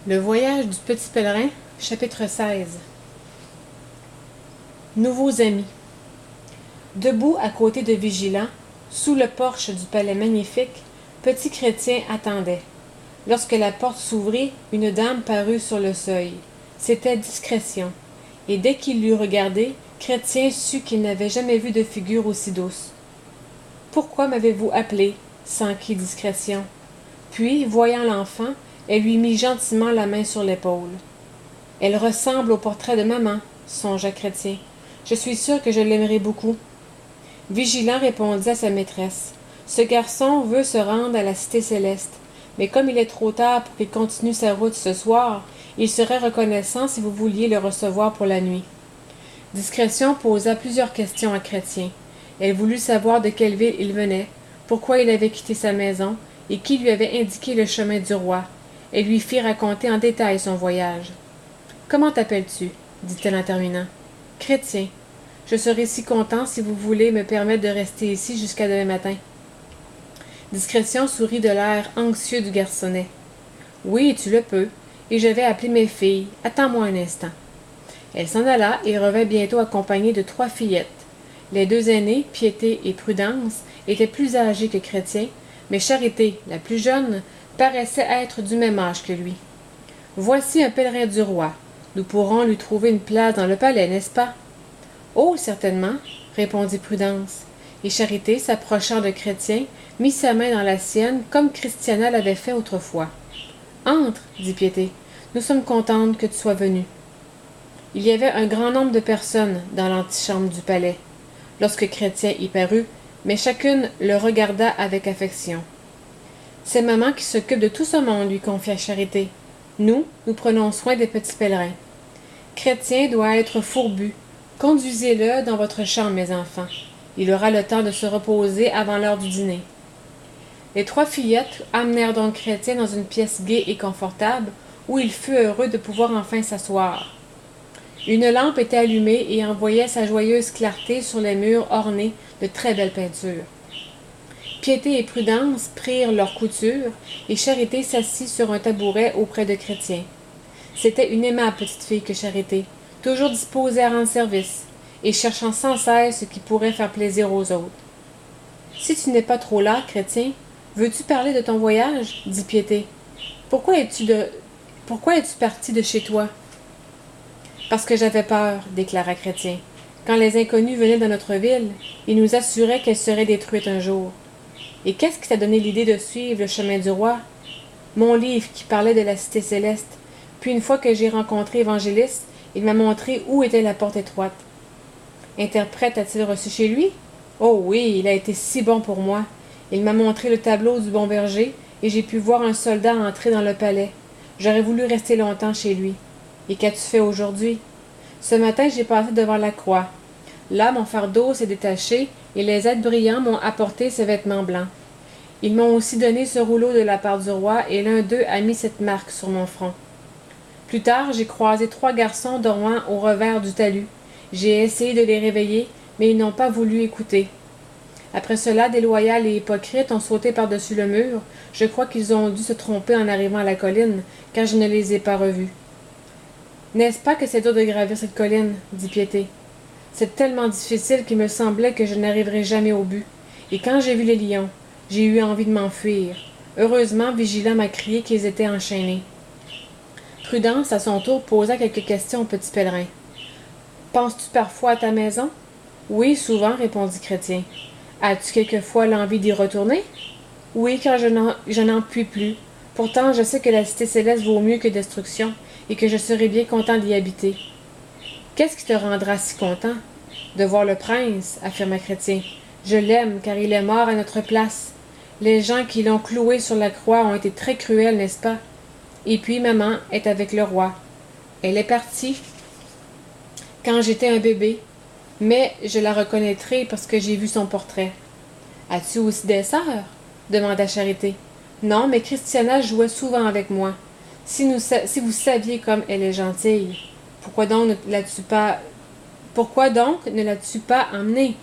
Le voyage du petit pèlerin, chapitre 16. Nouveaux amis. Debout à côté de Vigilant, sous le porche du palais magnifique, Petit Chrétien attendait. Lorsque la porte s'ouvrit, une dame parut sur le seuil. C'était Discrétion. Et dès qu'il l'eut regardée, Chrétien sut qu'il n'avait jamais vu de figure aussi douce. « Pourquoi m'avez-vous appelé ?» s'enquit Discrétion. Puis, voyant l'enfant, elle lui mit gentiment la main sur l'épaule. « Elle ressemble au portrait de maman, » songea Chrétien. « Je suis sûr que je l'aimerai beaucoup. » Vigilant répondit à sa maîtresse. « Ce garçon veut se rendre à la cité céleste, mais comme il est trop tard pour qu'il continue sa route ce soir, il serait reconnaissant si vous vouliez le recevoir pour la nuit. » Discrétion posa plusieurs questions à Chrétien. Elle voulut savoir de quelle ville il venait, pourquoi il avait quitté sa maison, et qui lui avait indiqué le chemin du roi. Elle lui fit raconter en détail son voyage. « Comment t'appelles-tu » dit-elle en terminant. « Chrétien. Je serai si content si vous voulez me permettre de rester ici jusqu'à demain matin. » Discrétion sourit de l'air anxieux du garçonnet. « Oui, tu le peux, et je vais appeler mes filles. Attends-moi un instant. » Elle s'en alla et revint bientôt accompagnée de 3 fillettes. Les 2 aînées, Piété et Prudence, étaient plus âgées que Chrétien, mais Charité, la plus jeune, paraissait être du même âge que lui. « Voici un pèlerin du roi. Nous pourrons lui trouver une place dans le palais, n'est-ce pas? »« Oh, certainement, » répondit Prudence, et Charité, s'approchant de Chrétien, mit sa main dans la sienne comme Christiana l'avait fait autrefois. « Entre, » dit Piété, « nous sommes contentes que tu sois venu. » Il y avait un grand nombre de personnes dans l'antichambre du palais, lorsque Chrétien y parut, mais chacune le regarda avec affection. « C'est maman qui s'occupe de tout ce monde, lui confia Charité. Nous prenons soin des petits pèlerins. Chrétien doit être fourbu. Conduisez-le dans votre chambre, mes enfants. Il aura le temps de se reposer avant l'heure du dîner. » Les 3 fillettes amenèrent donc Chrétien dans une pièce gaie et confortable, où il fut heureux de pouvoir enfin s'asseoir. Une lampe était allumée et envoyait sa joyeuse clarté sur les murs ornés de très belles peintures. Piété et Prudence prirent leur couture, et Charité s'assit sur un tabouret auprès de Chrétien. C'était une aimable petite fille que Charité, toujours disposée à rendre service, et cherchant sans cesse ce qui pourrait faire plaisir aux autres. « Si tu n'es pas trop là, Chrétien, veux-tu parler de ton voyage? » dit Piété. « Pourquoi es-tu parti de chez toi? » « Parce que j'avais peur, » déclara Chrétien. « Quand les inconnus venaient dans notre ville, ils nous assuraient qu'elle serait détruite un jour. Et qu'est-ce qui t'a donné l'idée de suivre le chemin du roi? Mon livre qui parlait de la cité céleste. Puis une fois que j'ai rencontré Évangéliste, il m'a montré où était la porte étroite. Interprète a-t-il reçu chez lui? Oh oui, il a été si bon pour moi. Il m'a montré le tableau du bon berger, et j'ai pu voir un soldat entrer dans le palais. J'aurais voulu rester longtemps chez lui. Et qu'as-tu fait aujourd'hui? Ce matin, j'ai passé devant la croix. Là, mon fardeau s'est détaché, et les êtres brillants m'ont apporté ces vêtements blancs. Ils m'ont aussi donné ce rouleau de la part du roi, et l'un d'eux a mis cette marque sur mon front. Plus tard, j'ai croisé 3 garçons dormant au revers du talus. J'ai essayé de les réveiller, mais ils n'ont pas voulu écouter. Après cela, des loyaux et hypocrites ont sauté par-dessus le mur. Je crois qu'ils ont dû se tromper en arrivant à la colline, car je ne les ai pas revus. « N'est-ce pas que c'est dur de gravir cette colline? » dit Piété. « C'est tellement difficile qu'il me semblait que je n'arriverais jamais au but. Et quand j'ai vu les lions, j'ai eu envie de m'enfuir. Heureusement, Vigilant m'a crié qu'ils étaient enchaînés. » Prudence, à son tour, posa quelques questions au petit pèlerin. « Penses-tu parfois à ta maison? »« Oui, souvent, répondit Chrétien. »« As-tu quelquefois l'envie d'y retourner? »« Oui, car je n'en puis plus. Pourtant, je sais que la cité céleste vaut mieux que destruction, et que je serai bien content d'y habiter. »« Qu'est-ce qui te rendra si content? »« De voir le prince, affirma Chrétien. Je l'aime, car il est mort à notre place. Les gens qui l'ont cloué sur la croix ont été très cruels, n'est-ce pas? Et puis maman est avec le roi. Elle est partie quand j'étais un bébé, mais je la reconnaîtrai parce que j'ai vu son portrait. »« As-tu aussi des sœurs? » demanda Charité. « Non, mais Christiana jouait souvent avec moi. Si vous saviez comme elle est gentille, pourquoi donc ne l'as-tu pas emmenée? »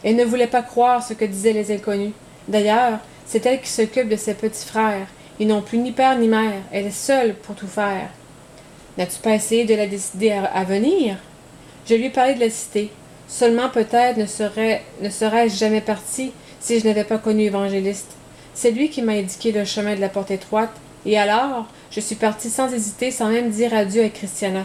Elle ne voulait pas croire ce que disaient les inconnus. D'ailleurs, c'est elle qui s'occupe de ses petits frères, Ils n'ont plus ni père ni mère. Elle est seule pour tout faire. N'as-tu pas essayé de la décider à venir? Je lui ai parlé de la cité. Seulement peut-être ne serais-je jamais partie si je n'avais pas connu Évangéliste. C'est lui qui m'a indiqué le chemin de la porte étroite, et alors je suis partie sans hésiter, sans même dire adieu à Christiana.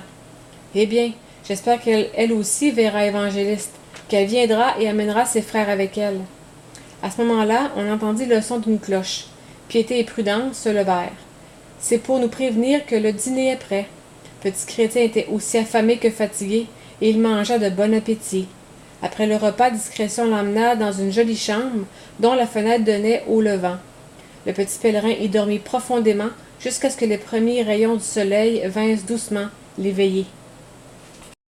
Eh bien, j'espère qu'elle aussi verra Évangéliste, qu'elle viendra et amènera ses frères avec elle. À ce moment-là, on entendit le son d'une cloche. Piété et Prudence se levèrent. C'est pour nous prévenir que le dîner est prêt. Petit Chrétien était aussi affamé que fatigué, et il mangea de bon appétit. Après le repas, Discrétion l'emmena dans une jolie chambre, dont la fenêtre donnait au levant. Le petit pèlerin y dormit profondément jusqu'à ce que les premiers rayons du soleil vinssent doucement l'éveiller.